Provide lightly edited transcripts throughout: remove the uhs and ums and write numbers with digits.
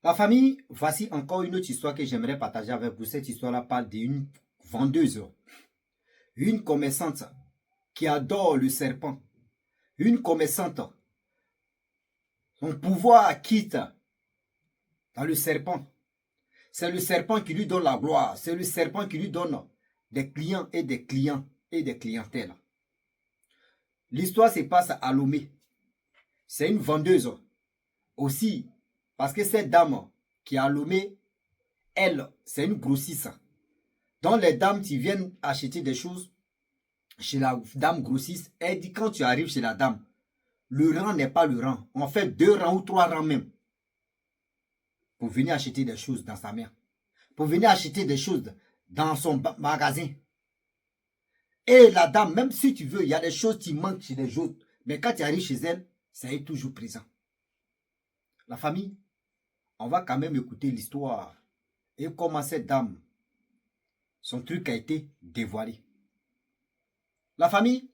La famille, voici encore une autre histoire que j'aimerais partager avec vous. Cette histoire-là parle d'une vendeuse, une commerçante qui adore le serpent. Une commerçante, son pouvoir quitte dans le serpent. C'est le serpent qui lui donne la gloire. C'est le serpent qui lui donne des clients et des clients et des clientèles. L'histoire se passe à Lomé. C'est une vendeuse aussi. Parce que cette dame qui est à Lomé, elle, c'est une grossiste. Donc les dames qui viennent acheter des choses chez la dame grossiste, elle dit quand tu arrives chez la dame, le rang n'est pas le rang. On fait 2 rangs ou 3 rangs même pour venir acheter des choses dans sa main. Pour venir acheter des choses dans son magasin. Et la dame, même si tu veux, il y a des choses qui manquent chez les autres. Mais quand tu arrives chez elle, ça est toujours présent. La famille, on va quand même écouter l'histoire. Et comment cette dame, son truc a été dévoilé. La famille,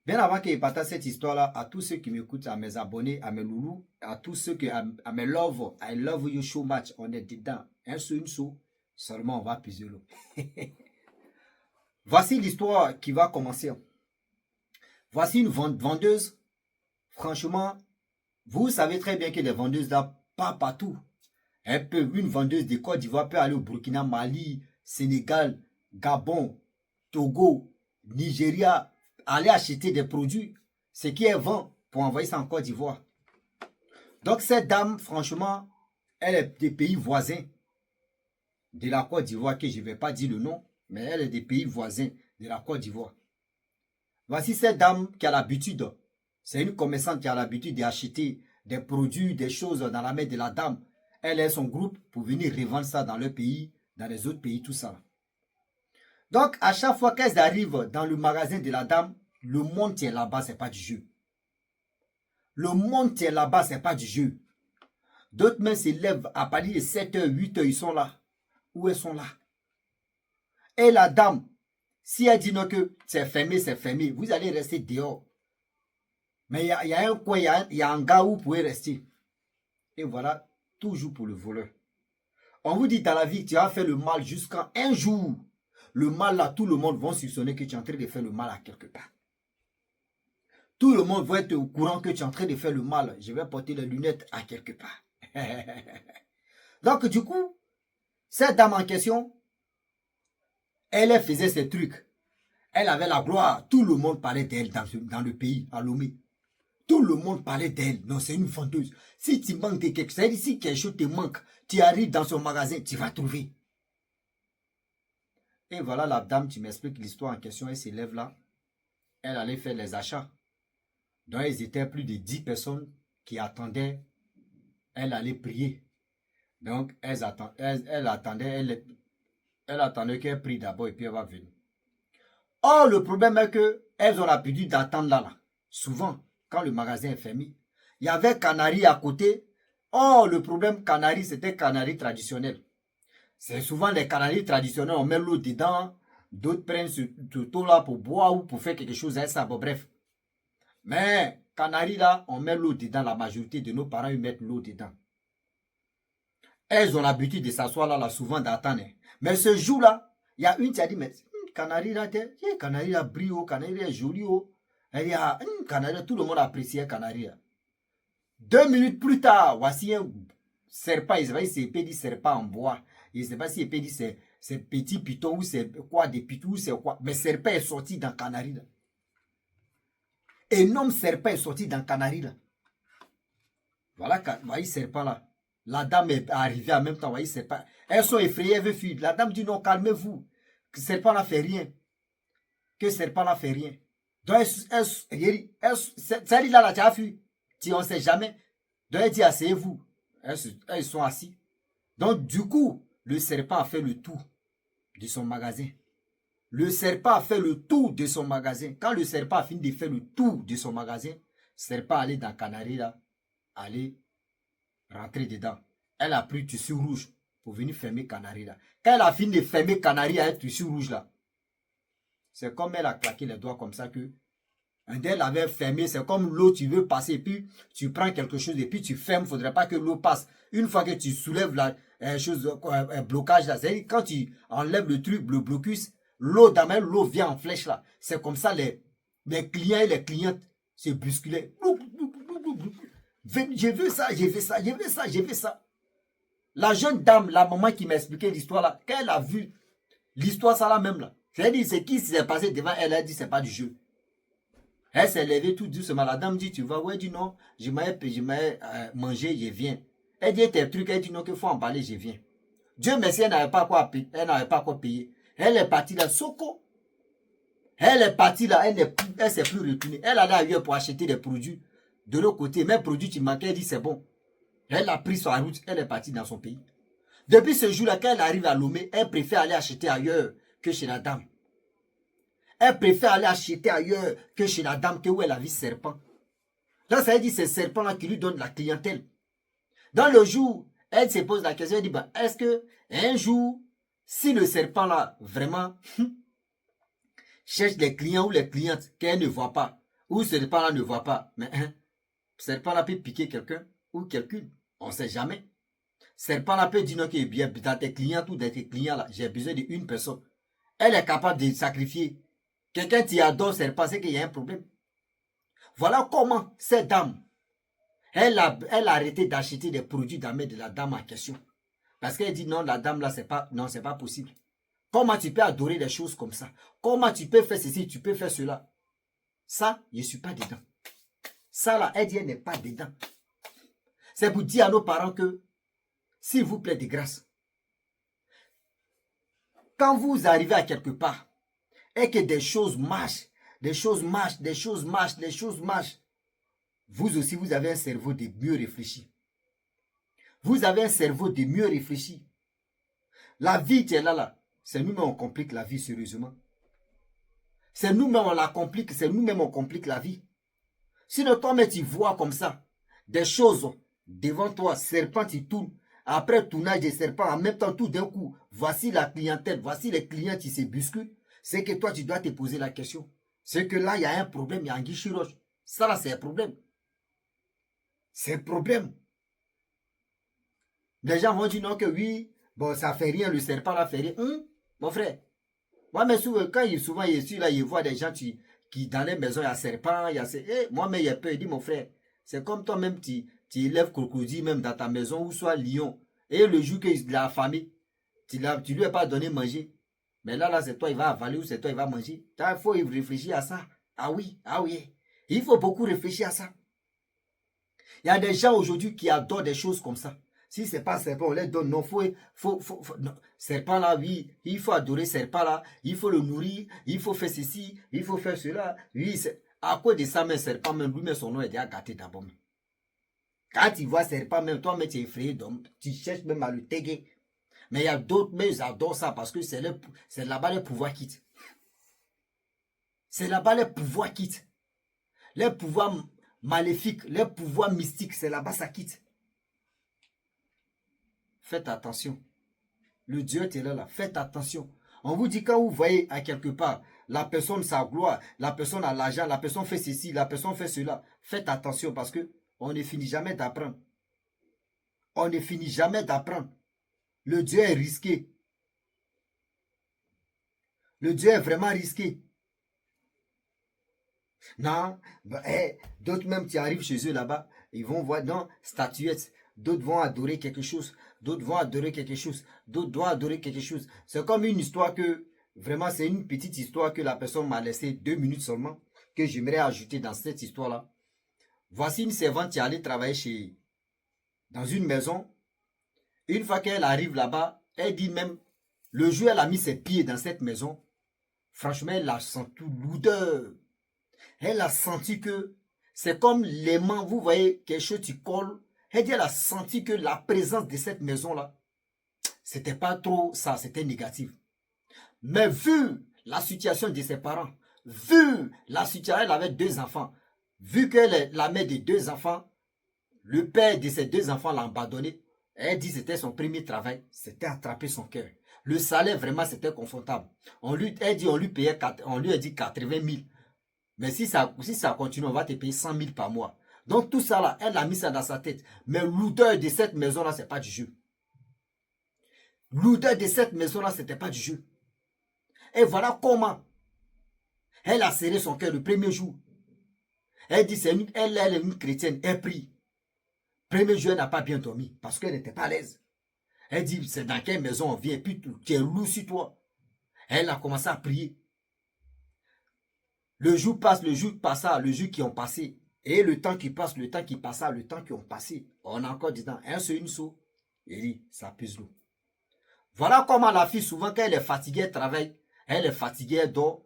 bien avant que je partage cette histoire-là, à tous ceux qui m'écoutent, à mes abonnés, à mes loulous, à tous ceux qui, à mes love, I love you so much, on est dedans. Un seul, une seule, seulement on va puiser l'eau. Voici l'histoire qui va commencer. Voici une vendeuse. Franchement, vous savez très bien que les vendeuses là, pas partout. Une vendeuse de Côte d'Ivoire peut aller au Burkina, Mali, Sénégal, Gabon, Togo, Nigeria, aller acheter des produits, ce qui est vend pour envoyer ça en Côte d'Ivoire. Donc cette dame, franchement, elle est des pays voisins de la Côte d'Ivoire, que je ne vais pas dire le nom, mais elle est des pays voisins de la Côte d'Ivoire. Voici cette dame qui a l'habitude, c'est une commerçante qui a l'habitude d'acheter des produits, des choses dans la main de la dame. Elle est son groupe pour venir revendre ça dans leur pays, dans les autres pays, tout ça. Donc, à chaque fois qu'elles arrivent dans le magasin de la dame, le monde qui est là-bas, ce n'est pas du jeu. Le monde qui est là-bas, ce n'est pas du jeu. D'autres même se lèvent à partir de 7h, 8h, ils sont là. Où elles sont là? Et la dame, si elle dit non que c'est fermé, vous allez rester dehors. Mais il y a un coin, il y a un gars où vous pouvez rester. Et voilà, toujours pour le voleur. On vous dit dans la vie, tu as fait le mal jusqu'à un jour. Le mal là, tout le monde va soupçonner que tu es en train de faire le mal à quelque part. Tout le monde va être au courant que tu es en train de faire le mal. Je vais porter les lunettes à quelque part. Donc du coup, cette dame en question, elle faisait ses trucs. Elle avait la gloire. Tout le monde parlait d'elle dans le pays, à Lomé. Tout le monde parlait d'elle. Non, c'est une vendeuse. Si tu manques de quelque chose, si quelque chose te manque, tu arrives dans son magasin, tu vas trouver. Et voilà la dame, tu m'expliques l'histoire en question. Elle s'élève là. Elle allait faire les achats. Donc, ils étaient plus de 10 personnes qui attendaient. Elle allait prier. Donc, elle attendait qu'elle prie d'abord et puis elle va venir. Or, le problème est qu'elles ont l'habitude d'attendre là. Souvent, quand le magasin est fermé, il y avait Canari à côté. Or, le problème Canari, c'était Canari traditionnel. C'est souvent les Canaries traditionnels, on met l'eau dedans. D'autres prennent ce tout là pour boire ou pour faire quelque chose avec ça. Bon, bref. Mais Canaries là, on met l'eau dedans. La majorité de nos parents, ils mettent l'eau dedans. Elles ont l'habitude de s'asseoir là, souvent d'attendre. Mais ce jour-là, il y a une qui a dit, mais Canari là, Canari là brille, Canari est joli. Elle dit, ah, Canari, tout le monde appréciait Canari. 2 minutes plus tard, voici un serpent, il s'appelle c'est serpent en bois. Je ne sais pas si il peut dire c'est petit piton ou c'est quoi, des pitons ou c'est quoi. Mais serpent est sorti dans Canari là. Énorme serpent est sorti dans Canari là. Voilà, voyez serpent là. La dame est arrivée en même temps, voyez serpent. Elles sont effrayées, elles veulent fuir. La dame dit non, calmez-vous. Que serpent n'a fait rien. Que serpent n'a fait rien. Donc celle-là là, tu as fui. On ne sait jamais. Donc elle dit asseyez-vous. Elles sont assis. Donc du coup, le serpent a fait le tour de son magasin. Le serpent a fait le tour de son magasin. Quand le serpent a fini de faire le tour de son magasin, le serpent allait dans Canari là, aller rentrer dedans. Elle a pris tissu rouge pour venir fermer Canari là. Quand elle a fini de fermer Canari avec tissu rouge là, c'est comme elle a claqué les doigts comme ça que Un d'elle avait fermé, c'est comme l'eau, tu veux passer, puis tu prends quelque chose et puis tu fermes, il ne faudrait pas que l'eau passe. Une fois que tu soulèves la blocage là, c'est-à-dire quand tu enlèves le truc, le blocus, l'eau d'amel, l'eau vient en flèche là. C'est comme ça les clients et les clientes se bousculaient. J'ai vu ça, j'ai vu ça, j'ai vu ça, j'ai vu ça. La jeune dame, la maman qui m'a expliqué l'histoire là, quand elle a vu l'histoire ça là même là, c'est-à-dire c'est qui s'est passé devant elle, elle a dit c'est pas du jeu. Elle s'est levée tout doucement. La dame dit, tu vas? Ouais, elle dit non, je m'ai mangé, je viens. Elle dit tes trucs, elle dit non, qu'il faut en parler, je viens. Dieu merci, elle n'avait pas quoi payer. Elle n'avait pas quoi payer. Elle est partie là, Soko. Elle est partie là, elle ne s'est plus retournée. Elle allait ailleurs pour acheter des produits. De l'autre côté, même produits qui manquaient, elle dit c'est bon. Elle a pris sa route, elle est partie dans son pays. Depuis ce jour-là, quand elle arrive à Lomé, elle préfère aller acheter ailleurs que chez la dame. Elle préfère aller acheter ailleurs que chez la dame que où elle a vu serpent. Là, ça veut dire c'est serpent-là qui lui donne la clientèle. Dans le jour, elle se pose la question, elle dit, bah, est-ce que un jour, si le serpent-là, vraiment, cherche les clients ou les clientes qu'elle ne voit pas, ou ce serpent-là ne voit pas, mais le serpent-là peut piquer quelqu'un ou quelqu'une, on ne sait jamais. Serpent-là peut dire, non, que bien, dans tes clients ou dans tes clients-là, j'ai besoin d'une personne. Elle est capable de sacrifier. Quelqu'un qui adore serpent, c'est qu'il y a un problème. Voilà comment cette dame, elle a arrêté d'acheter des produits d'amène de la dame en question. Parce qu'elle dit non, la dame là, c'est pas possible. Comment tu peux adorer des choses comme ça? Comment tu peux faire ceci, tu peux faire cela? Ça, je ne suis pas dedans. Ça là, elle dit, elle n'est pas dedans. C'est pour dire à nos parents que, s'il vous plaît, de grâce, quand vous arrivez à quelque part, et que des choses marchent, des choses marchent, des choses marchent, des choses marchent, vous aussi, vous avez un cerveau de mieux réfléchi. Vous avez un cerveau de mieux réfléchi. La vie qui est là, c'est nous-mêmes on complique la vie sérieusement. C'est nous-mêmes on la complique, c'est nous-mêmes on complique la vie. Sinon, toi-même, tu vois comme ça, des choses devant toi, serpent, tu tournes. Après tournage des serpents, en même temps, tout d'un coup, voici la clientèle, voici les clients qui se bousculent. C'est que toi, tu dois te poser la question. C'est que là, il y a un problème, il y a un guichiroche. Ça, là, c'est un problème. C'est un problème. Les gens vont dire non que oui, bon, ça fait rien, le serpent là fait rien. Mon frère, moi, mais souvent, quand souvent, il voit des gens qui dans les maisons, il y a serpent, il y a... moi, mais il y a peur, il dit, mon frère, c'est comme toi-même, tu élèves crocodile même dans ta maison, ou soit lion. Et le jour qu'il a affamé, tu lui as pas donné manger. Mais là, c'est toi, il va avaler ou c'est toi, il va manger. Il faut réfléchir à ça. Ah oui, ah oui. Il faut beaucoup réfléchir à ça. Il y a des gens aujourd'hui qui adorent des choses comme ça. Si ce n'est pas serpent, on les donne. Non, non. Serpent là, oui, il faut adorer serpent là, il faut le nourrir, il faut faire ceci, il faut faire cela. Oui, à quoi de ça, mais serpent, même lui, mais son nom est déjà gâté d'abord. Quand tu vois serpent, même toi-même, tu es effrayé, donc tu cherches même à le téguer. Mais il y a d'autres, mais ils adorent ça parce que c'est là-bas le pouvoir quitte. C'est là-bas le pouvoir quitte. Les pouvoirs maléfiques, les pouvoirs mystiques, c'est là-bas ça quitte. Faites attention. Le Dieu est là. Faites attention. On vous dit quand vous voyez à quelque part, la personne sa gloire, la personne a l'argent, la personne fait ceci, la personne fait cela. Faites attention parce que on ne finit jamais d'apprendre. On ne finit jamais d'apprendre. Le Dieu est risqué. Le Dieu est vraiment risqué. Non, d'autres même qui arrivent chez eux là-bas, ils vont voir, non, statuettes. D'autres vont adorer quelque chose. D'autres vont adorer quelque chose. D'autres doivent adorer quelque chose. C'est comme une histoire que, vraiment, c'est une petite histoire que la personne m'a laissé 2 minutes seulement, que j'aimerais ajouter dans cette histoire-là. Voici une servante qui allait travailler dans une maison. Une fois qu'elle arrive là-bas, elle dit même, le jour où elle a mis ses pieds dans cette maison, franchement, elle a senti l'odeur. Elle a senti que c'est comme l'aimant, vous voyez, quelque chose qui colle. Elle dit, elle a senti que la présence de cette maison-là, c'était pas trop ça, c'était négatif. Mais vu la situation de ses parents, vu la situation, elle avait 2 enfants, vu qu'elle est la mère de 2 enfants, le père de ces 2 enfants l'a abandonné. Elle dit que c'était son premier travail, c'était attraper son cœur. Le salaire, vraiment, c'était confortable. On lui a dit 80 000. Mais si ça continue, on va te payer 100 000 par mois. Donc tout ça là, elle a mis ça dans sa tête. Mais l'odeur de cette maison-là, c'est pas du jeu. L'odeur de cette maison-là, c'était pas du jeu. Et voilà comment elle a serré son cœur le premier jour. Elle dit, elle est une chrétienne, elle prie. Premier jour, elle n'a pas bien dormi parce qu'elle n'était pas à l'aise. Elle dit, c'est dans quelle maison on vient, puis tu es lourd sur toi. Elle a commencé à prier. Le jour passe, le jour passa, le jour qui ont passé. Et le temps qui passe, le temps qui passa, le temps qui ont passé. On a encore dit, un seul, une seau. Il dit, ça pèse l'eau. Voilà comment la fille, souvent, quand elle est fatiguée, elle travaille. Elle est fatiguée, elle dort.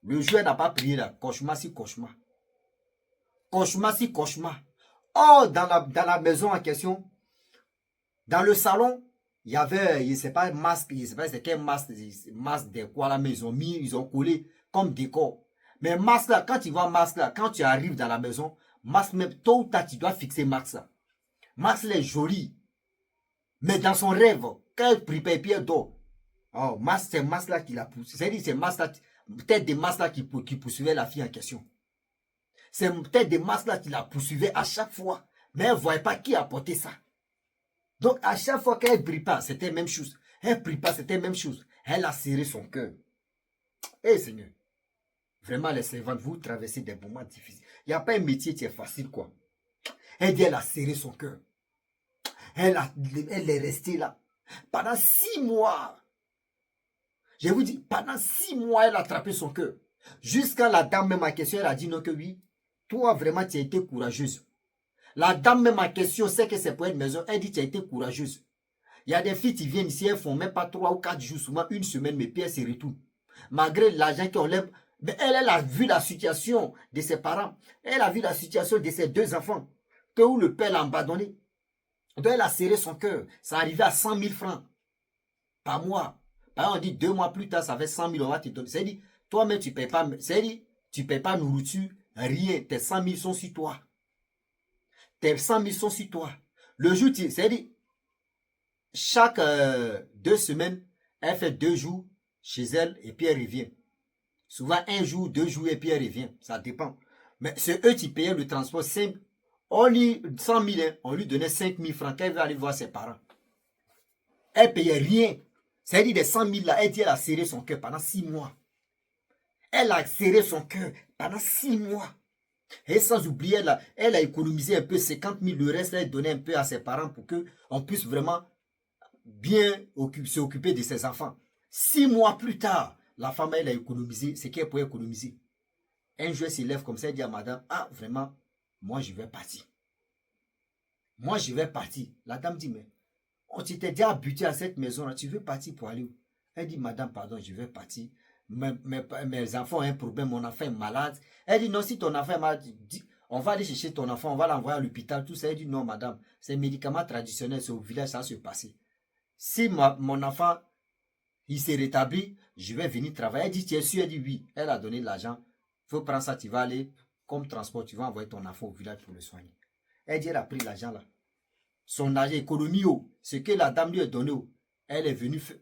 Le jour, elle n'a pas prié là. Cauchemar, si cauchemar. Cauchemar, si cauchemar. Oh, dans la maison en question, dans le salon, il y avait, je ne sais pas, masque, je ne sais pas c'est quel masque de quoi là, mais ils ont collé comme décor. Mais masque là, quand tu vois masque là, quand tu arrives dans la maison, masque même, tôt ou tard, tu dois fixer masque là. Masque là est joli. Mais dans son rêve, quand elle prie, puis elle dort. Oh, masque, c'est masque là qui l'a poussé. C'est-à-dire, c'est masque là, peut-être des masques là qui poursuivaient la fille en question. C'est peut-être des masques là qui la poursuivaient à chaque fois. Mais elle ne voyait pas qui apportait ça. Donc, à chaque fois qu'elle ne prie pas, c'était la même chose. Elle ne prie pas, c'était la même chose. Elle a serré son cœur. Eh Seigneur, vraiment les servantes, vous traversez des moments difficiles. Il n'y a pas un métier qui est facile, quoi. Elle dit, elle a serré son cœur. Elle est restée là. Pendant 6 mois. Je vous dis, pendant 6 mois, elle a attrapé son cœur. Jusqu'à la dame même en question, elle a dit non que oui. Toi, vraiment, tu as été courageuse. La dame même en question sait que c'est pour une maison. Elle dit, tu as été courageuse. Il y a des filles qui viennent ici, elles font même pas 3 ou 4 jours, souvent une semaine, mais puis elles se retournent. Malgré l'argent qu'on lève, mais elle a vu la situation de ses parents. Elle a vu la situation de ses 2 enfants. Que où le père l'a abandonné. Donc elle a serré son cœur. Ça arrivait à 100 000 francs par mois. Par exemple, on dit 2 mois plus tard, ça fait 100 000, on va te donner. C'est-à-dire, toi-même, tu ne payes pas. C'est-à-dire, tu ne payes pas nourriture, rien. Tes 100 000 sont sur toi. Tes 100 000 sont sur toi. Le jour, c'est-à-dire, chaque 2 semaines, elle fait 2 jours chez elle et puis elle revient. Souvent 1 jour, 2 jours et puis elle revient. Ça dépend. Mais c'est eux qui payaient le transport. On lui, 100 000, hein, on lui donnait 5 000 francs quand elle veut aller voir ses parents. Elle ne payait rien. C'est-à-dire des 100 000 là, elle dit elle a serré son cœur pendant 6 mois. Elle a serré son cœur pendant 6 mois. Et sans oublier, elle a économisé un peu 50 000. Le reste, elle donnait un peu à ses parents pour qu'on puisse vraiment bien s'occuper de ses enfants. 6 mois plus tard, la femme, elle a économisé ce qu'elle pouvait économiser. Un jour, elle s'élève comme ça, elle dit à madame, ah, vraiment, moi, je vais partir. Moi, je vais partir. La dame dit, mais on t'était déjà habitué à cette maison-là, tu veux partir pour aller où? Elle dit, madame, pardon, je vais partir. Mes enfants ont un problème, mon enfant est malade. Elle dit, non, si ton enfant est malade, on va aller chercher ton enfant, on va l'envoyer à l'hôpital, tout ça. Elle dit, non, madame, c'est médicaments traditionnels, c'est au village, ça va se passer. Si mon enfant, il s'est rétabli, je vais venir travailler. Elle dit, tu es sûr? Elle dit, oui. Elle a donné de l'argent. Il faut prendre ça, tu vas aller comme transport, tu vas envoyer ton enfant au village pour le soigner. Elle dit, elle a pris l'argent là. Son argent, économie, ce que la dame lui a donné, elle est venue faire.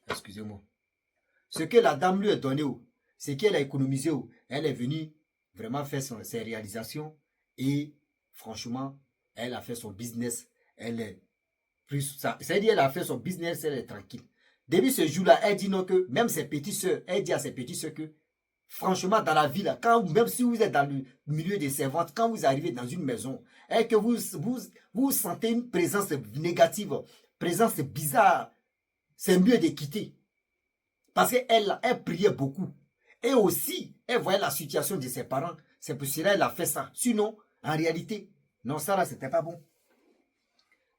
Excusez-moi. Ce que la dame lui a donné, ce qu'elle a économisé, elle est venue vraiment faire ses réalisations et franchement, elle a fait son business. Elle est plus ça. C'est-à-dire, elle a fait son business, elle est tranquille. Depuis ce jour-là, elle dit non que même ses petites soeurs, elle dit à ses petites soeurs que franchement, dans la vie, là, même si vous êtes dans le milieu des servantes, quand vous arrivez dans une maison et que vous sentez une présence négative, présence bizarre, c'est mieux de quitter. Parce qu'elle priait beaucoup. Et aussi, elle voyait la situation de ses parents. C'est pour cela qu'elle a fait ça. Sinon, en réalité, non, ça là, c'était pas bon.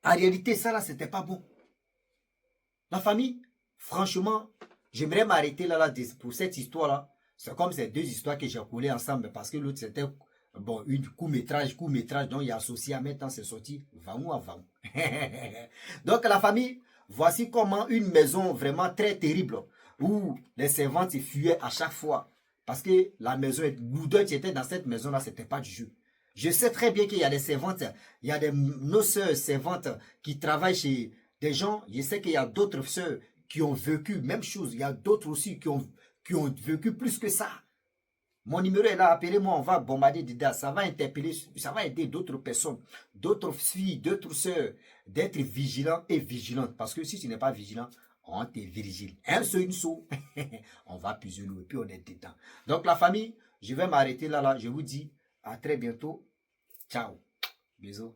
En réalité, ça là, c'était pas bon. La famille, franchement, j'aimerais m'arrêter là pour cette histoire-là. C'est comme ces 2 histoires que j'ai collées ensemble parce que l'autre c'était bon, une court-métrage, donc il y a associé à maintenant c'est sorti Vaou à Vaou. Donc la famille, voici comment une maison vraiment très terrible où les servantes fuyaient à chaque fois parce que la maison, l'odeur qui était dans cette maison-là, c'était pas du jeu. Je sais très bien qu'il y a des servantes, il y a nos sœurs servantes qui travaillent chez des gens. Je sais qu'il y a d'autres sœurs qui ont vécu même chose. Il y a d'autres aussi qui ont vécu plus que ça. Mon numéro est là, appelez-moi, on va bombarder dedans. Ça va interpeller, ça va aider d'autres personnes, d'autres filles, d'autres sœurs, d'être vigilants et vigilantes. Parce que si tu n'es pas vigilant, on te vigile. Un seul, une seule, on va puiser l'eau et puis on est dedans. Donc la famille, je vais m'arrêter là. Je vous dis à très bientôt. Ciao. Bisous.